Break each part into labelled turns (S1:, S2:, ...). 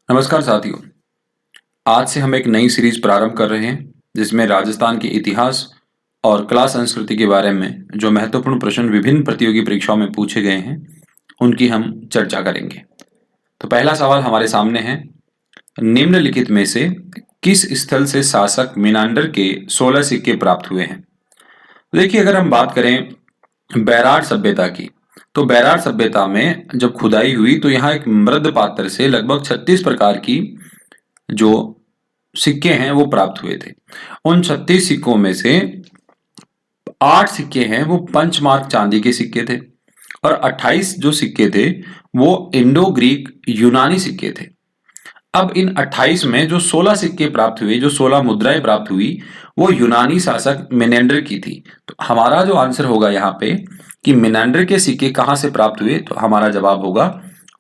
S1: नमस्कार साथियों। आज से हम एक नई सीरीज प्रारंभ कर रहे हैं जिसमें राजस्थान के इतिहास और कला संस्कृति के बारे में जो महत्वपूर्ण प्रश्न विभिन्न प्रतियोगी परीक्षाओं में पूछे गए हैं उनकी हम चर्चा करेंगे। तो पहला सवाल हमारे सामने है, निम्नलिखित में से किस स्थल से शासक मीनांडर के 16 सिक्के प्राप्त हुए हैं। देखिए, अगर हम बात करें बैराड़ सभ्यता की, तो बैराड़ सभ्यता में जब खुदाई हुई तो यहाँ एक मृद पात्र से लगभग 36 प्रकार की जो सिक्के हैं वो प्राप्त हुए थे। उन 36 सिक्कों में से 8 सिक्के हैं वो पंचमार्क चांदी के सिक्के थे और 28 जो सिक्के थे वो इंडो ग्रीक यूनानी सिक्के थे। अब इन 28 में जो 16 सिक्के प्राप्त हुए, जो 16 मुद्राएं प्राप्त हुई, वो यूनानी शासक मिनेंडर की थी। तो हमारा जो आंसर होगा यहाँ पे कि मिनेंडर के सिक्के कहां से प्राप्त हुए, तो हमारा जवाब होगा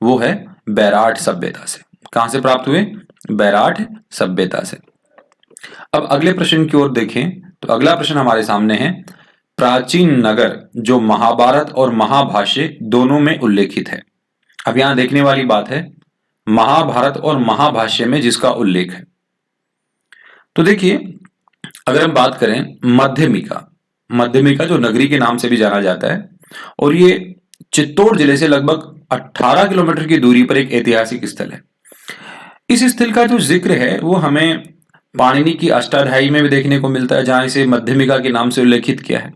S1: वो है बैराड़ सभ्यता से। कहां से प्राप्त हुए? बैराड़ सभ्यता से। अब अगले प्रश्न की ओर देखें तो अगला प्रश्न हमारे सामने है, प्राचीन नगर जो महाभारत और महाभाष्य दोनों में उल्लेखित है। अब यहां देखने वाली बात है, महाभारत और महाभाष्य में जिसका उल्लेख है। तो देखिए, अगर हम बात करें मध्यमिका, मध्यमिका जो नगरी के नाम से भी जाना जाता है और ये चित्तौड़ जिले से लगभग 18 किलोमीटर की दूरी पर एक ऐतिहासिक स्थल है। इस स्थल का जो जिक्र है वो हमें पाणिनि की अष्टाध्यायी में भी देखने को मिलता है, जहां इसे मध्यमिका के नाम से उल्लेखित किया है।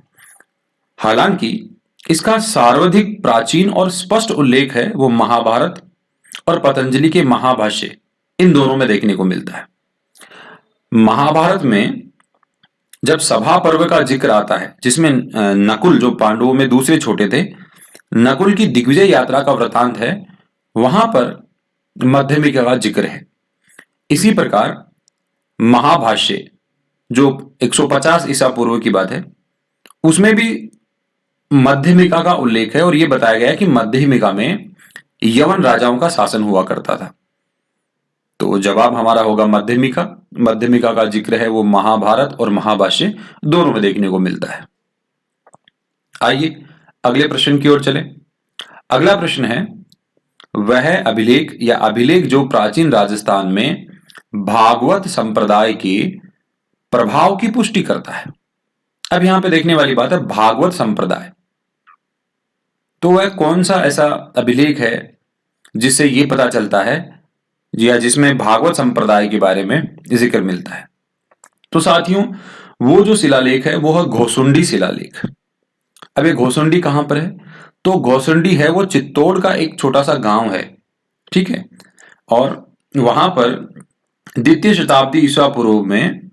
S1: हालांकि इसका सर्वाधिक प्राचीन और स्पष्ट उल्लेख है वो महाभारत और पतंजलि के महाभाष्य, इन दोनों में देखने को मिलता है। महाभारत में जब सभा पर्व का जिक्र आता है, जिसमें नकुल जो पांडवों में दूसरे छोटे थे, नकुल की दिग्विजय यात्रा का वृतांत है, वहां पर मध्यमिका का जिक्र है। इसी प्रकार महाभाष्य जो 150 ईसा पूर्व की बात है, उसमें भी मध्यमिका का उल्लेख है और यह बताया गया है कि मध्यमिका में यवन राजाओं का शासन हुआ करता था। तो जवाब हमारा होगा मध्यमिका। मध्यमिका का जिक्र है वो महाभारत और महाभाष्य दोनों में देखने को मिलता है। आइए अगले प्रश्न की ओर चलें। अगला प्रश्न है, वह अभिलेख या अभिलेख जो प्राचीन राजस्थान में भागवत संप्रदाय के प्रभाव की पुष्टि करता है। अब यहां पे देखने वाली बात है भागवत संप्रदाय, तो वह कौन सा ऐसा अभिलेख है जिससे यह पता चलता है या जिसमें भागवत संप्रदाय के बारे में जिक्र मिलता है। तो साथियों, वो जो शिलालेख है वो है घोसुंडी शिलालेख। अब ये घोसुंडी कहां पर है? तो घोसुंडी है वो चित्तौड़ का एक छोटा सा गांव है, ठीक है। और वहां पर द्वितीय शताब्दी ईसा पूर्व में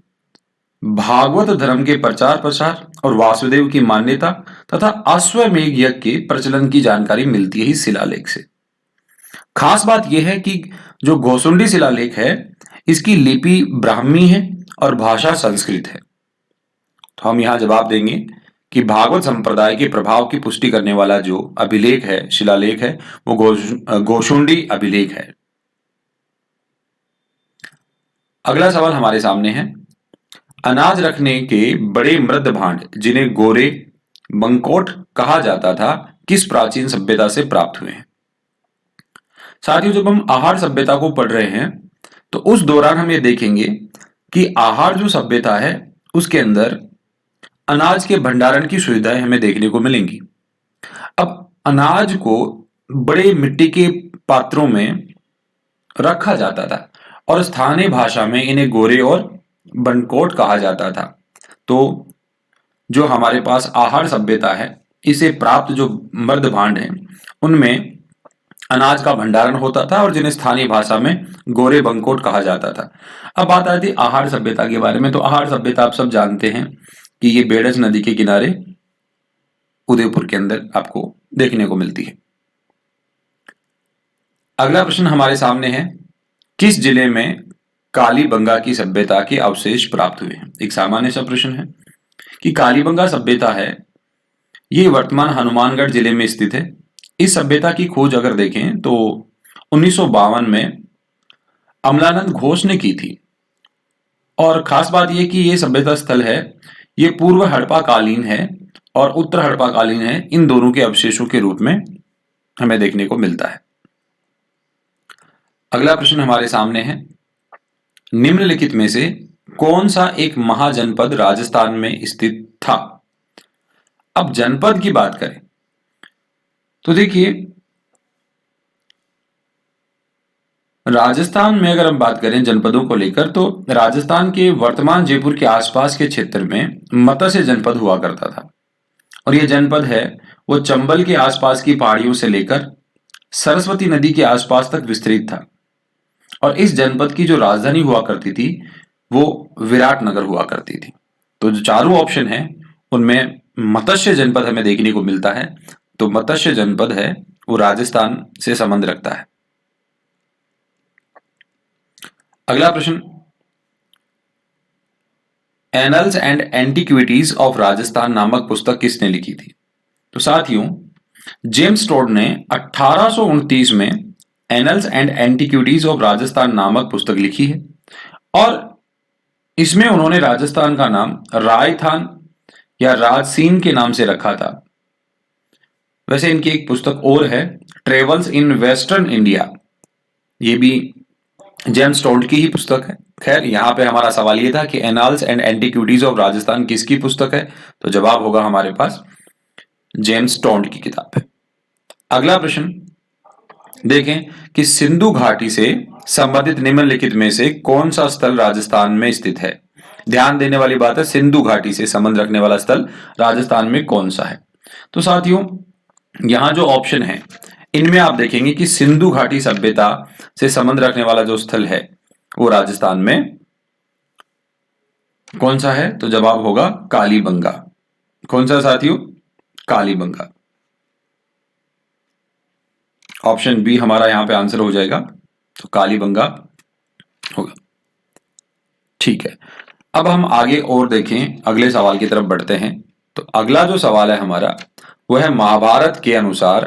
S1: भागवत धर्म के प्रचार प्रसार और वासुदेव की मान्यता तथा अश्वमेध यज्ञ के प्रचलन की जानकारी मिलती है इस शिलालेख से। खास बात यह है कि जो घोसुंडी शिलालेख है इसकी लिपि ब्राह्मी है और भाषा संस्कृत है। तो हम यहां जवाब देंगे कि भागवत संप्रदाय के प्रभाव की पुष्टि करने वाला जो अभिलेख है, शिलालेख है, वो घोसुंडी अभिलेख है। अगला सवाल हमारे सामने है, अनाज रखने के बड़े मृद भांड जिन्हें गोरे बंकोट कहा जाता था किस प्राचीन सभ्यता से प्राप्त हुए हैं। साथियों, जब हम आहार सभ्यता को पढ़ रहे हैं तो उस दौरान हम ये देखेंगे कि आहार जो सभ्यता है उसके अंदर अनाज के भंडारण की सुविधाएं हमें देखने को मिलेंगी। अब अनाज को बड़े मिट्टी के पात्रों में रखा जाता था और स्थानीय भाषा में इन्हें गोरे और बनकोट कहा जाता था। तो जो हमारे पास आहार सभ्यता है, इसे प्राप्त जो मृद भांड हैं उनमें अनाज का भंडारण होता था और जिन्हें स्थानीय भाषा में गोरे बंकोट कहा जाता था। अब बात आती है आहार सभ्यता के बारे में। तो आहार सभ्यता आप सब जानते हैं कि ये बेडज नदी के किनारे उदयपुर के अंदर आपको देखने को मिलती है। अगला प्रश्न हमारे सामने है, किस जिले में कालीबंगा की सभ्यता के अवशेष प्राप्त हुए हैं। एक सामान्य सा प्रश्न है कि कालीबंगा सभ्यता है ये वर्तमान हनुमानगढ़ जिले में स्थित है। इस सभ्यता की खोज अगर देखें तो 1952 में अमलानंद घोष ने की थी और खास बात यह कि यह सभ्यता स्थल है ये पूर्व हड़प्पा कालीन है और उत्तर हड़प्पा कालीन है, इन दोनों के अवशेषों के रूप में हमें देखने को मिलता है। अगला प्रश्न हमारे सामने है, निम्नलिखित में से कौन सा एक महाजनपद राजस्थान में स्थित था? अब जनपद की बात करें तो देखिए, राजस्थान में अगर हम बात करें जनपदों को लेकर, तो राजस्थान के वर्तमान जयपुर के आसपास के क्षेत्र में मत्स्य जनपद हुआ करता था। और यह जनपद है वो चंबल के आसपास की पहाड़ियों से लेकर सरस्वती नदी के आसपास तक विस्तृत था। और इस जनपद की जो राजधानी हुआ करती थी वो विराटनगर हुआ करती थी। तो जो चारों ऑप्शन है उनमें मत्स्य जनपद हमें देखने को मिलता है। तो मत्स्य जनपद है वो राजस्थान से संबंध रखता है। अगला प्रश्न, annuls and antiquities of Rajasthan नामक पुस्तक किसने लिखी थी? तो साथियों, जेम्स टोड ने 1829 में annuls and antiquities of Rajasthan नामक पुस्तक लिखी है। और इसमें उन्होंने राजस्थान का नाम रायथान या राजसीन के नाम से रखा था। वैसे इनकी एक पुस्तक और है, ट्रेवल्स इन वेस्टर्न इंडिया, ये भी जेम्स टोड की ही पुस्तक है। खैर, यहां पे हमारा सवाल ये था कि annals and antiquities of Rajasthan किसकी पुस्तक है, तो जवाब होगा हमारे पास जेम्स टोड की किताब है। अगला प्रश्न देखें कि सिंधु घाटी से संबंधित निम्नलिखित में से कौन सा स्थल राजस्थान में स्थित है? ध्यान देने वाली बात है, सिंधु घाटी से संबंध रखने वाला स्थल राजस्थान में कौन सा है? तो साथियों, यहां जो ऑप्शन है इनमें आप देखेंगे कि सिंधु घाटी सभ्यता से संबंध रखने वाला जो स्थल है वो राजस्थान में कौन सा है? तो जवाब होगा कालीबंगा। कौन सा साथियों? कालीबंगा। ऑप्शन बी हमारा यहां पे आंसर हो जाएगा, तो कालीबंगा होगा। ठीक है, अब हम आगे और देखें, अगले सवाल की तरफ बढ़ते हैं। तो अगला जो सवाल है हमारा वह है, महाभारत के अनुसार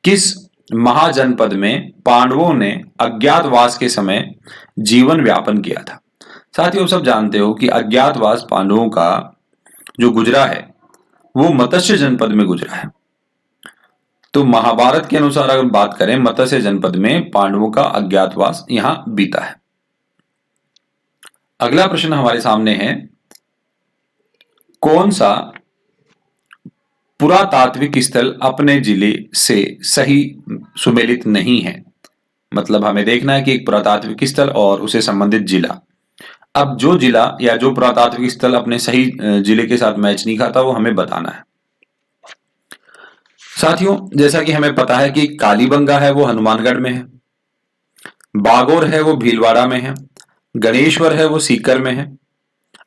S1: किस महाजनपद में पांडवों ने अज्ञातवास के समय जीवन व्यापन किया था? साथियों, सब जानते हो कि अज्ञातवास पांडवों का जो गुजरा है वो मत्स्य जनपद में गुजरा है। तो महाभारत के अनुसार अगर बात करें, मत्स्य जनपद में पांडवों का अज्ञातवास यहां बीता है। अगला प्रश्न हमारे सामने है, कौन सा पुरातात्विक स्थल अपने जिले से सही सुमेलित नहीं है? मतलब हमें देखना है कि एक पुरातात्विक स्थल और उसे संबंधित जिला। अब जो जिला या जो पुरातात्विक स्थल अपने सही जिले के साथ मैच नहीं खाता वो हमें बताना है। साथियों, जैसा कि हमें पता है कि कालीबंगा है वो हनुमानगढ़ में है, बागोर है वो भीलवाड़ा में है, गणेश्वर है वो सीकर में है।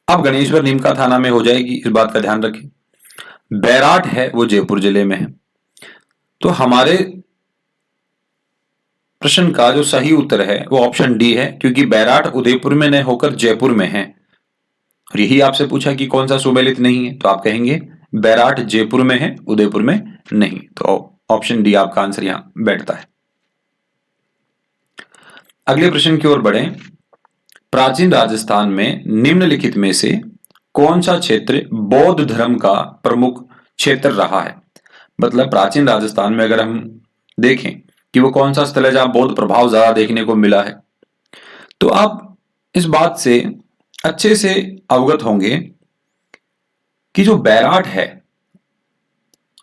S1: अब गणेश्वर नीमका थाना में हो जाएगी, इस बात का ध्यान रखें। बैराट है वो जयपुर जिले में है। तो हमारे प्रश्न का जो सही उत्तर है वो ऑप्शन डी है, क्योंकि बैराट उदयपुर में न होकर जयपुर में है। और यही आपसे पूछा कि कौन सा सुमेलित नहीं है, तो आप कहेंगे बैराट जयपुर में है, उदयपुर में नहीं। तो ऑप्शन डी आपका आंसर यहां बैठता है। अगले प्रश्न की ओर बढ़े। प्राचीन राजस्थान में निम्नलिखित में से कौन सा क्षेत्र बौद्ध धर्म का प्रमुख क्षेत्र रहा है? मतलब प्राचीन राजस्थान में अगर हम देखें कि वो कौन सा स्थल है जहां बौद्ध प्रभाव ज्यादा देखने को मिला है, तो आप इस बात से अच्छे से अवगत होंगे कि जो बैराट है,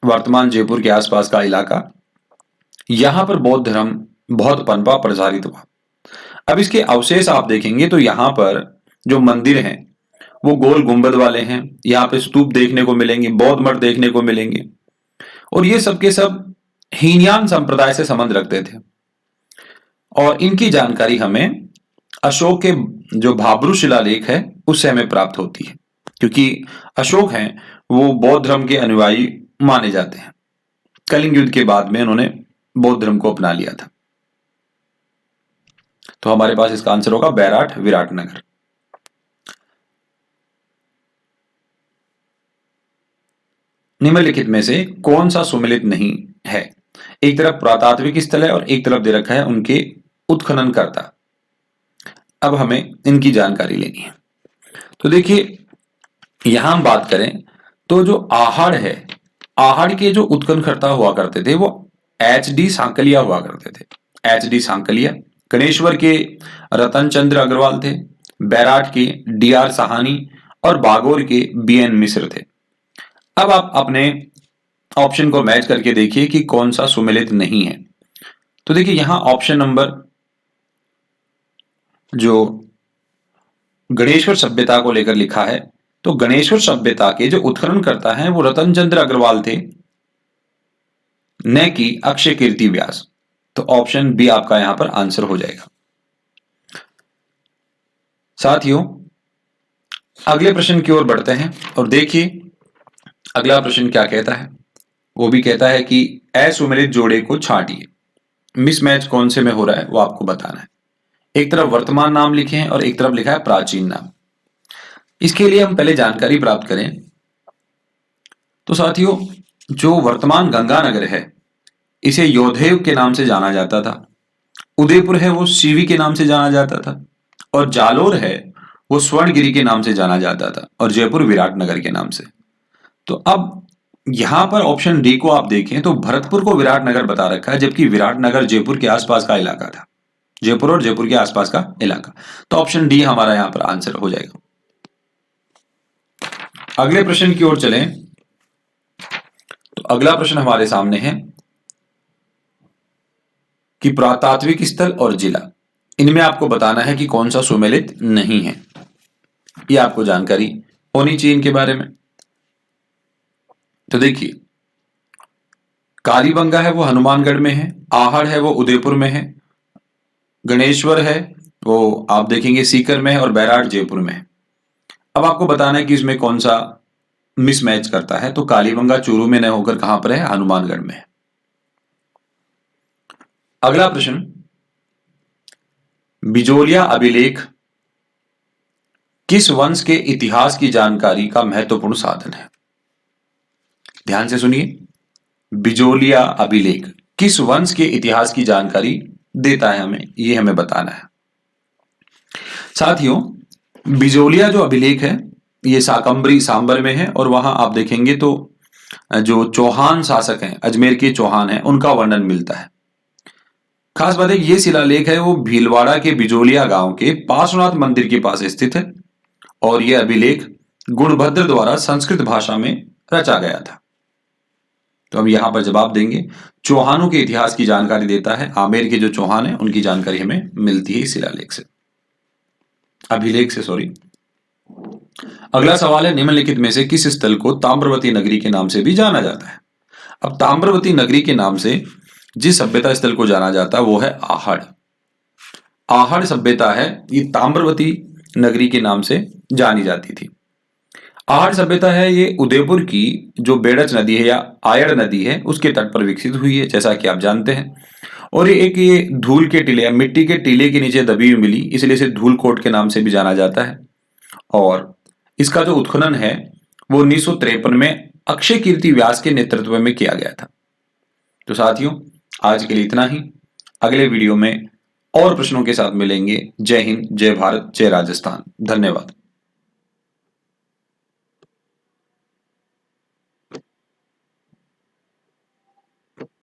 S1: वर्तमान जयपुर के आसपास का इलाका, यहां पर बौद्ध धर्म बहुत पनपा प्रसारित हुआ। अब इसके अवशेष आप देखेंगे तो यहां पर जो मंदिर हैं वो गोल गुंबद वाले हैं, यहाँ पे स्तूप देखने को मिलेंगे, बौद्ध मठ देखने को मिलेंगे। और ये सब के सब हीनयान संप्रदाय से संबंध रखते थे। और इनकी जानकारी हमें अशोक के जो भाब्रू शिलालेख है उससे हमें प्राप्त होती है, क्योंकि अशोक हैं वो बौद्ध धर्म के अनुयायी माने जाते हैं। कलिंग युद्ध के बाद में उन्होंने बौद्ध धर्म को अपना लिया था। तो हमारे पास इसका आंसर होगा बैराट विराटनगर। निम्नलिखित में से कौन सा सुमेलित नहीं है? एक तरफ पुरातात्विक स्थल है और एक तरफ दे रखा है उनके उत्खननकर्ता। अब हमें इनकी जानकारी लेनी है। तो देखिए, यहां हम बात करें तो जो आहड़ है, आहड़ के जो उत्खननकर्ता हुआ करते थे वो एच डी सांकलिया हुआ करते थे। एच डी सांकलिया गणेश्वर के रतन चंद्र अग्रवाल थे, बैराट के डी.आर. साहनी और बागोर के बी.एन. मिश्र थे। अब आप अपने ऑप्शन को मैच करके देखिए कि कौन सा सुमेलित नहीं है। तो देखिए यहां ऑप्शन नंबर जो गणेश्वर सभ्यता को लेकर लिखा है, तो गणेश्वर सभ्यता के जो उत्खनन करता है वो रतन चंद्र अग्रवाल थे, न कि अक्षय कीर्ति व्यास। तो ऑप्शन बी आपका यहां पर आंसर हो जाएगा। साथियों, अगले प्रश्न की ओर बढ़ते हैं और देखिए अगला प्रश्न क्या कहता है। वो भी कहता है कि असुमेलित जोड़े को छांटिए। मिसमैच कौन से में हो रहा है वो आपको बताना है। एक तरफ वर्तमान नाम लिखे हैं और एक तरफ लिखा है प्राचीन नाम। इसके लिए हम पहले जानकारी प्राप्त करें। तो साथियों, जो वर्तमान गंगानगर है इसे योधेय के नाम से जाना जाता था, उदयपुर है वो सीवी के नाम से जाना जाता था, और जालोर है वो स्वर्णगिरी के नाम से जाना जाता था, और जयपुर विराटनगर के नाम से। तो अब यहां पर ऑप्शन डी को आप देखें तो भरतपुर को विराटनगर बता रखा है, जबकि विराटनगर जयपुर के आसपास का इलाका था। जयपुर और जयपुर के आसपास का इलाका। तो ऑप्शन डी हमारा यहां पर आंसर हो जाएगा। अगले प्रश्न की ओर चलें तो अगला प्रश्न हमारे सामने है कि पुरातात्विक स्थल और जिला, इनमें आपको बताना है कि कौन सा सुमेलित नहीं है। यह आपको जानकारी होनी चाहिए इनके बारे में। तो देखिए, कालीबंगा है वो हनुमानगढ़ में है, आहड़ है वो उदयपुर में है, गणेश्वर है वो आप देखेंगे सीकर में है, और बैराट जयपुर में है। अब आपको बताना है कि इसमें कौन सा मिसमैच करता है। तो कालीबंगा चूरू में न होकर कहां पर है? हनुमानगढ़ में है। अगला प्रश्न, बिजोलिया अभिलेख किस वंश के इतिहास की जानकारी का महत्वपूर्ण साधन है? ध्यान से सुनिए, बिजोलिया अभिलेख किस वंश के इतिहास की जानकारी देता है हमें, यह हमें बताना है। साथियों, बिजोलिया जो अभिलेख है ये शाकंभरी सांबर में है, और वहां आप देखेंगे तो जो चौहान शासक हैं, अजमेर के चौहान हैं, उनका वर्णन मिलता है। खास बात है, ये शिलालेख है वो भीलवाड़ा के बिजोलिया गांव के पार्श्वनाथ मंदिर के पास स्थित है, और यह अभिलेख गुणभद्र द्वारा संस्कृत भाषा में रचा गया था। तो हम यहां पर जवाब देंगे, चौहानों के इतिहास की जानकारी देता है। आमेर के जो चौहान है उनकी जानकारी हमें मिलती है शिलालेख से, अभिलेख से, सॉरी। अगला सवाल है, निम्नलिखित में से किस स्थल को ताम्रवती नगरी के नाम से भी जाना जाता है? अब ताम्रवती नगरी के नाम से जिस सभ्यता स्थल को जाना जाता है वो है आहड़। आहड़ सभ्यता है ये ताम्रवती नगरी के नाम से जानी जाती थी। आहड़ सभ्यता है ये उदयपुर की जो बेड़च नदी है या आयड़ नदी है उसके तट पर विकसित हुई है, जैसा कि आप जानते हैं। और ये धूल के टीले या मिट्टी के टीले के नीचे दबी हुई मिली, इसलिए इसे धूलकोट के नाम से भी जाना जाता है। और इसका जो उत्खनन है वो 1953 में अक्षय कीर्ति व्यास के नेतृत्व में किया गया था। तो साथियों, आज के लिए इतना ही। अगले वीडियो में और प्रश्नों के साथ मिलेंगे। जय हिंद, जय भारत, जय राजस्थान। धन्यवाद।